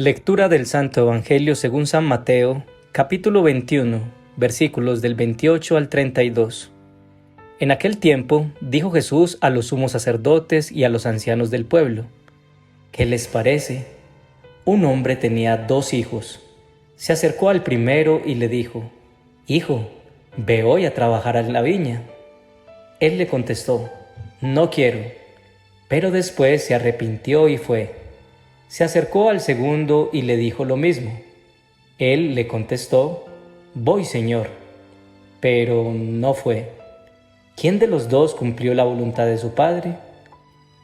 Lectura del Santo Evangelio según San Mateo, capítulo 21, versículos del 28 al 32. En aquel tiempo dijo Jesús a los sumos sacerdotes y a los ancianos del pueblo: ¿Qué les parece? Un hombre tenía 2 hijos. Se acercó al primero y le dijo: Hijo, ve hoy a trabajar a la viña. Él le contestó: No quiero. Pero después se arrepintió y fue. Se acercó al segundo y le dijo lo mismo. Él le contestó: Voy, Señor. Pero no fue. ¿Quién de los 2 cumplió la voluntad de su padre?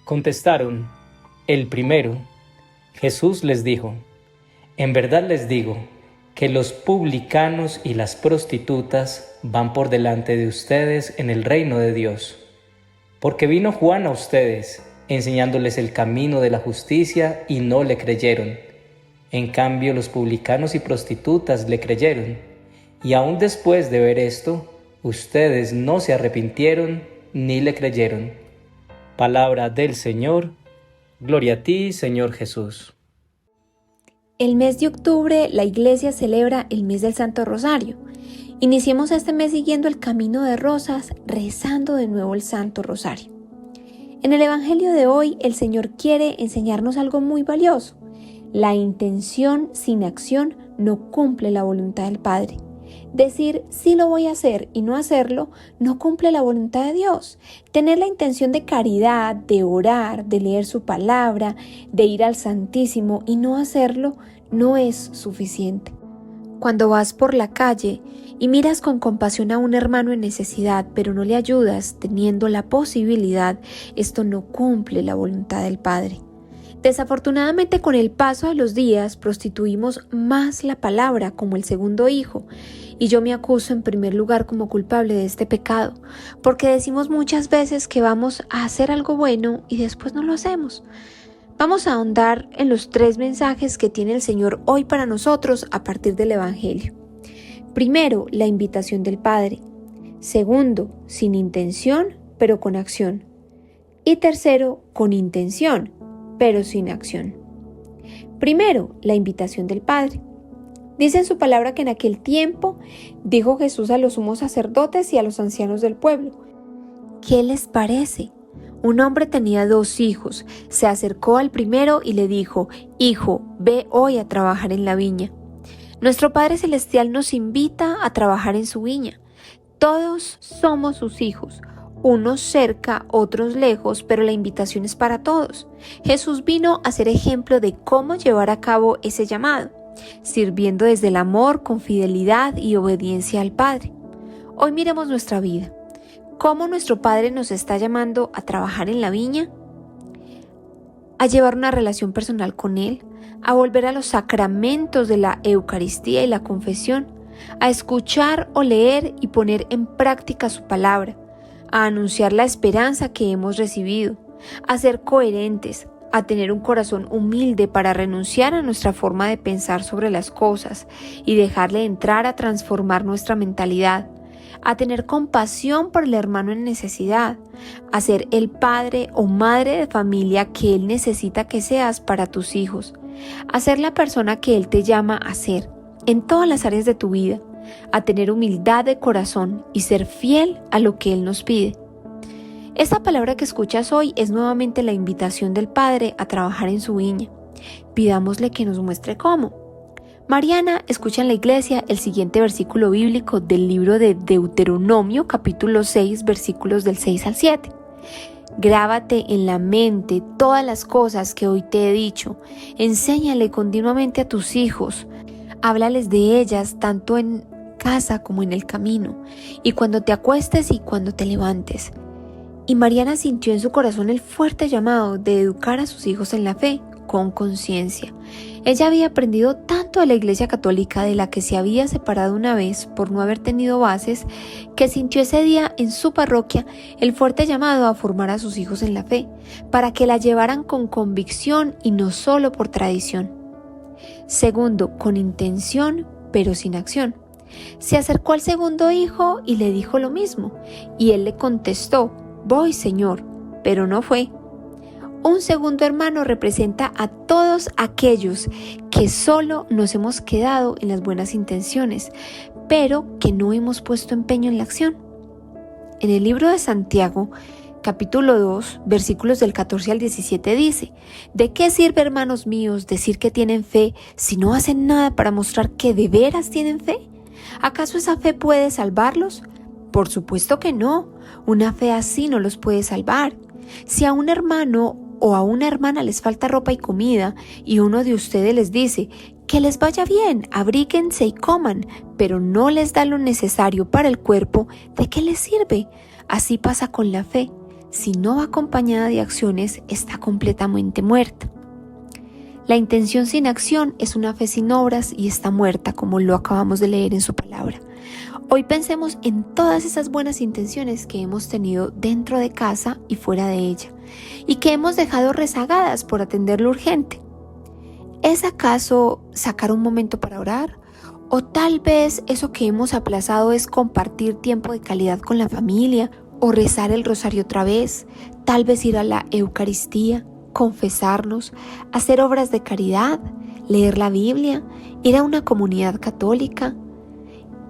Contestaron: el primero. Jesús les dijo: En verdad les digo que los publicanos y las prostitutas van por delante de ustedes en el reino de Dios. Porque vino Juan a ustedes, enseñándoles el camino de la justicia, y no le creyeron. En cambio, los publicanos y prostitutas le creyeron. Y aún después de ver esto, ustedes no se arrepintieron ni le creyeron. Palabra del Señor. Gloria a ti, Señor Jesús. El mes de octubre, la Iglesia celebra el mes del Santo Rosario. Iniciemos este mes siguiendo el camino de rosas, rezando de nuevo el Santo Rosario. En el Evangelio de hoy, el Señor quiere enseñarnos algo muy valioso. La intención sin acción no cumple la voluntad del Padre. Decir sí lo voy a hacer y no hacerlo no cumple la voluntad de Dios. Tener la intención de caridad, de orar, de leer su palabra, de ir al Santísimo y no hacerlo no es suficiente. Cuando vas por la calle y miras con compasión a un hermano en necesidad, pero no le ayudas teniendo la posibilidad, esto no cumple la voluntad del Padre. Desafortunadamente, con el paso de los días, prostituimos más la palabra como el segundo hijo, y yo me acuso en primer lugar como culpable de este pecado, porque decimos muchas veces que vamos a hacer algo bueno y después no lo hacemos. Vamos a ahondar en los 3 mensajes que tiene el Señor hoy para nosotros a partir del Evangelio. Primero, la invitación del Padre. Segundo, sin intención, pero con acción. Y tercero, con intención, pero sin acción. Primero, la invitación del Padre. Dice en su palabra que en aquel tiempo dijo Jesús a los sumos sacerdotes y a los ancianos del pueblo: ¿Qué les parece? Un hombre tenía 2 hijos. Se acercó al primero y le dijo: Hijo, ve hoy a trabajar en la viña. Nuestro Padre Celestial nos invita a trabajar en su viña. Todos somos sus hijos, unos cerca, otros lejos, pero la invitación es para todos. Jesús vino a ser ejemplo de cómo llevar a cabo ese llamado, sirviendo desde el amor, con fidelidad y obediencia al Padre. Hoy miremos nuestra vida. ¿Cómo nuestro Padre nos está llamando a trabajar en la viña? A llevar una relación personal con Él, a volver a los sacramentos de la Eucaristía y la confesión, a escuchar o leer y poner en práctica su palabra, a anunciar la esperanza que hemos recibido, a ser coherentes, a tener un corazón humilde para renunciar a nuestra forma de pensar sobre las cosas y dejarle entrar a transformar nuestra mentalidad, a tener compasión por el hermano en necesidad, a ser el padre o madre de familia que Él necesita que seas para tus hijos, a ser la persona que Él te llama a ser en todas las áreas de tu vida, a tener humildad de corazón y ser fiel a lo que Él nos pide. Esta palabra que escuchas hoy es nuevamente la invitación del Padre a trabajar en su viña. Pidámosle que nos muestre cómo. Mariana escucha en la iglesia el siguiente versículo bíblico del libro de Deuteronomio, capítulo 6, versículos del 6 al 7. Grábate en la mente todas las cosas que hoy te he dicho. Enséñale continuamente a tus hijos. Háblales de ellas tanto en casa como en el camino, y cuando te acuestes y cuando te levantes. Y Mariana sintió en su corazón el fuerte llamado de educar a sus hijos en la fe, con conciencia. Ella había aprendido tanto de la Iglesia Católica, de la que se había separado una vez por no haber tenido bases, que sintió ese día en su parroquia el fuerte llamado a formar a sus hijos en la fe, para que la llevaran con convicción y no solo por tradición. Segundo, con intención, pero sin acción. Se acercó al segundo hijo y le dijo lo mismo, y él le contestó: Voy, Señor, pero no fue. Un segundo hermano representa a todos aquellos que solo nos hemos quedado en las buenas intenciones, pero que no hemos puesto empeño en la acción. En el libro de Santiago, capítulo 2, versículos del 14 al 17 dice: ¿De qué sirve, hermanos míos, decir que tienen fe si no hacen nada para mostrar que de veras tienen fe? ¿Acaso esa fe puede salvarlos? Por supuesto que no. Una fe así no los puede salvar. Si a un hermano o a una hermana les falta ropa y comida y uno de ustedes les dice: que les vaya bien, abríguense y coman, pero no les da lo necesario para el cuerpo, ¿de qué les sirve? Así pasa con la fe. Si no va acompañada de acciones, está completamente muerta. La intención sin acción es una fe sin obras y está muerta, como lo acabamos de leer en su palabra. Hoy pensemos en todas esas buenas intenciones que hemos tenido dentro de casa y fuera de ella, y que hemos dejado rezagadas por atender lo urgente. ¿Es acaso sacar un momento para orar? ¿O tal vez eso que hemos aplazado es compartir tiempo de calidad con la familia, o rezar el rosario otra vez, tal vez ir a la Eucaristía, confesarnos, hacer obras de caridad, leer la Biblia, ir a una comunidad católica,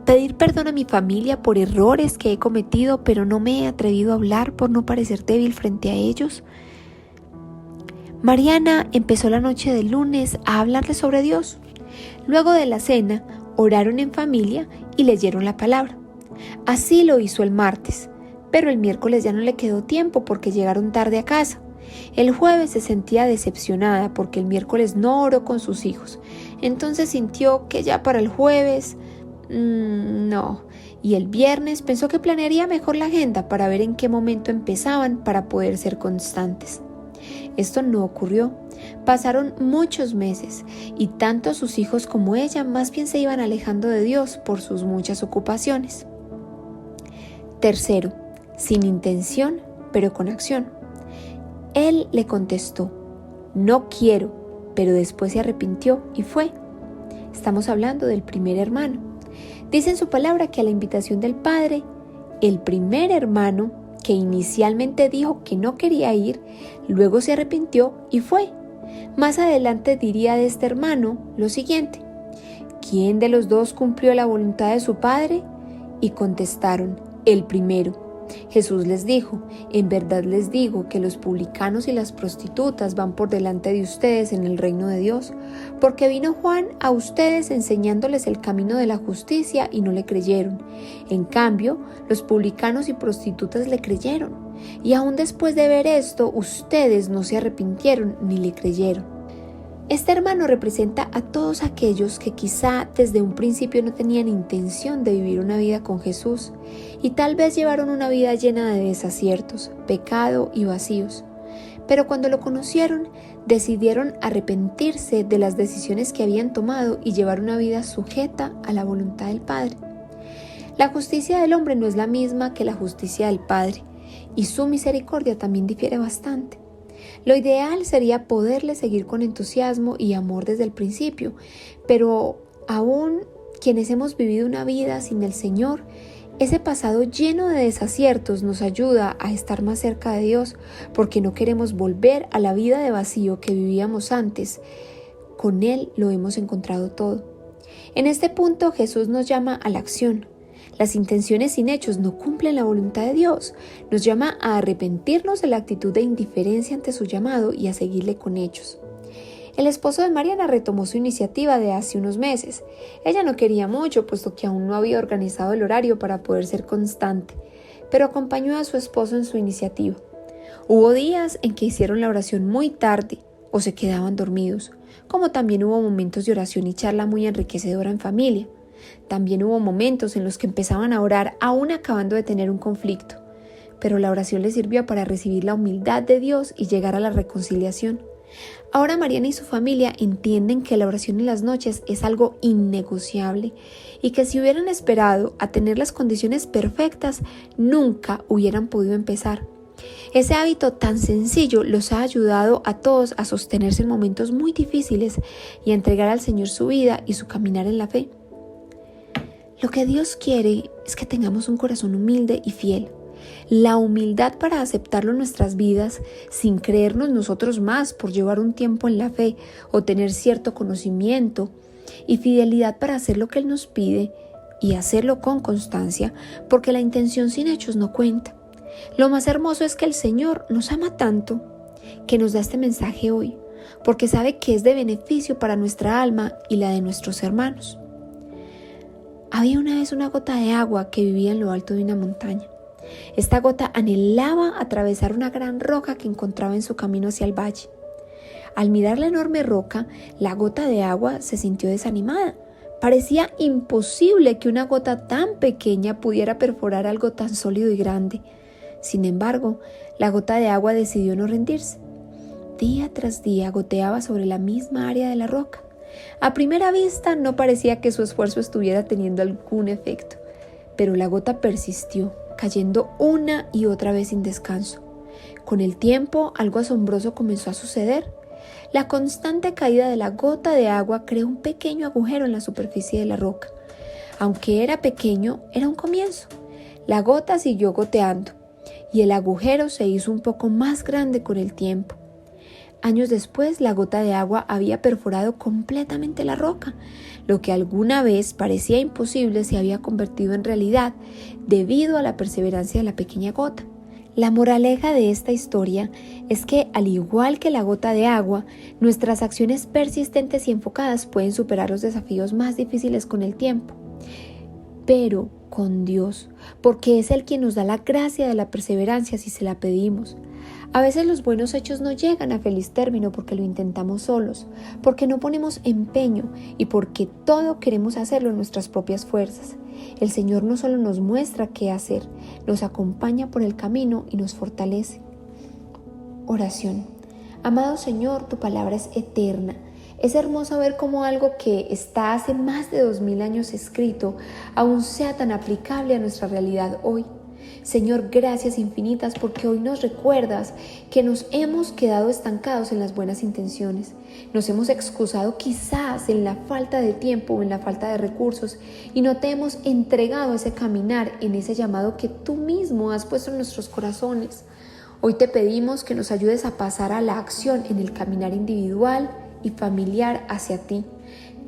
pedir perdón a mi familia por errores que he cometido pero no me he atrevido a hablar por no parecer débil frente a ellos? Mariana empezó la noche del lunes a hablarle sobre Dios. Luego de la cena, oraron en familia y leyeron la palabra. Así lo hizo el martes, pero el miércoles ya no le quedó tiempo porque llegaron tarde a casa. El jueves se sentía decepcionada porque el miércoles no oró con sus hijos. Entonces sintió que ya para el jueves, no. Y el viernes pensó que planearía mejor la agenda para ver en qué momento empezaban para poder ser constantes. Esto no ocurrió. Pasaron muchos meses y tanto sus hijos como ella más bien se iban alejando de Dios por sus muchas ocupaciones. Tercero, sin intención, pero con acción. Él le contestó: no quiero, pero después se arrepintió y fue. Estamos hablando del primer hermano. Dice en su palabra que a la invitación del padre, el primer hermano, que inicialmente dijo que no quería ir, luego se arrepintió y fue. Más adelante diría de este hermano lo siguiente: ¿quién de los dos cumplió la voluntad de su padre? Y contestaron: el primero. Jesús les dijo: en verdad les digo que los publicanos y las prostitutas van por delante de ustedes en el reino de Dios, porque vino Juan a ustedes enseñándoles el camino de la justicia y no le creyeron. En cambio, los publicanos y prostitutas le creyeron, y aún después de ver esto, ustedes no se arrepintieron ni le creyeron. Este hermano representa a todos aquellos que quizá desde un principio no tenían intención de vivir una vida con Jesús y tal vez llevaron una vida llena de desaciertos, pecado y vacíos. Pero cuando lo conocieron, decidieron arrepentirse de las decisiones que habían tomado y llevar una vida sujeta a la voluntad del Padre. La justicia del hombre no es la misma que la justicia del Padre, y su misericordia también difiere bastante. Lo ideal sería poderle seguir con entusiasmo y amor desde el principio, pero aún quienes hemos vivido una vida sin el Señor, ese pasado lleno de desaciertos nos ayuda a estar más cerca de Dios, porque no queremos volver a la vida de vacío que vivíamos antes. Con Él lo hemos encontrado todo. En este punto Jesús nos llama a la acción. Las intenciones sin hechos no cumplen la voluntad de Dios. Nos llama a arrepentirnos de la actitud de indiferencia ante su llamado y a seguirle con hechos. El esposo de Mariana retomó su iniciativa de hace unos meses. Ella no quería mucho, puesto que aún no había organizado el horario para poder ser constante, pero acompañó a su esposo en su iniciativa. Hubo días en que hicieron la oración muy tarde o se quedaban dormidos, como también hubo momentos de oración y charla muy enriquecedora en familia. También hubo momentos en los que empezaban a orar aún acabando de tener un conflicto, pero la oración les sirvió para recibir la humildad de Dios y llegar a la reconciliación. Ahora Mariana y su familia entienden que la oración en las noches es algo innegociable y que si hubieran esperado a tener las condiciones perfectas, nunca hubieran podido empezar. Ese hábito tan sencillo los ha ayudado a todos a sostenerse en momentos muy difíciles y a entregar al Señor su vida y su caminar en la fe. Lo que Dios quiere es que tengamos un corazón humilde y fiel, la humildad para aceptarlo en nuestras vidas sin creernos nosotros más por llevar un tiempo en la fe o tener cierto conocimiento, y fidelidad para hacer lo que Él nos pide y hacerlo con constancia, porque la intención sin hechos no cuenta. Lo más hermoso es que el Señor nos ama tanto que nos da este mensaje hoy, porque sabe que es de beneficio para nuestra alma y la de nuestros hermanos. Había una vez una gota de agua que vivía en lo alto de una montaña. Esta gota anhelaba atravesar una gran roca que encontraba en su camino hacia el valle. Al mirar la enorme roca, la gota de agua se sintió desanimada. Parecía imposible que una gota tan pequeña pudiera perforar algo tan sólido y grande. Sin embargo, la gota de agua decidió no rendirse. Día tras día goteaba sobre la misma área de la roca. A primera vista no parecía que su esfuerzo estuviera teniendo algún efecto, pero la gota persistió, cayendo una y otra vez sin descanso. Con el tiempo, algo asombroso comenzó a suceder. La constante caída de la gota de agua creó un pequeño agujero en la superficie de la roca. Aunque era pequeño, era un comienzo. La gota siguió goteando y el agujero se hizo un poco más grande con el tiempo. Años después, la gota de agua había perforado completamente la roca. Lo que alguna vez parecía imposible se había convertido en realidad debido a la perseverancia de la pequeña gota. La moraleja de esta historia es que, al igual que la gota de agua, nuestras acciones persistentes y enfocadas pueden superar los desafíos más difíciles con el tiempo. Pero con Dios, porque es Él quien nos da la gracia de la perseverancia si se la pedimos. A veces los buenos hechos no llegan a feliz término porque lo intentamos solos, porque no ponemos empeño y porque todo queremos hacerlo en nuestras propias fuerzas. El Señor no solo nos muestra qué hacer, nos acompaña por el camino y nos fortalece. Oración. Amado Señor, tu palabra es eterna. Es hermoso ver cómo algo que está hace más de 2000 años escrito aún sea tan aplicable a nuestra realidad hoy. Señor, gracias infinitas porque hoy nos recuerdas que nos hemos quedado estancados en las buenas intenciones. Nos hemos excusado quizás en la falta de tiempo o en la falta de recursos y no te hemos entregado ese caminar en ese llamado que tú mismo has puesto en nuestros corazones. Hoy te pedimos que nos ayudes a pasar a la acción en el caminar individual y familiar hacia ti.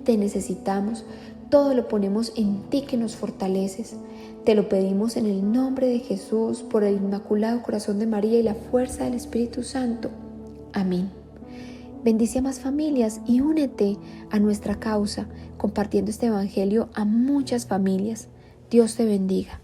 Te necesitamos, todo lo ponemos en ti que nos fortaleces. Te lo pedimos en el nombre de Jesús, por el Inmaculado Corazón de María y la fuerza del Espíritu Santo. Amén. Bendice a más familias y únete a nuestra causa, compartiendo este evangelio a muchas familias. Dios te bendiga.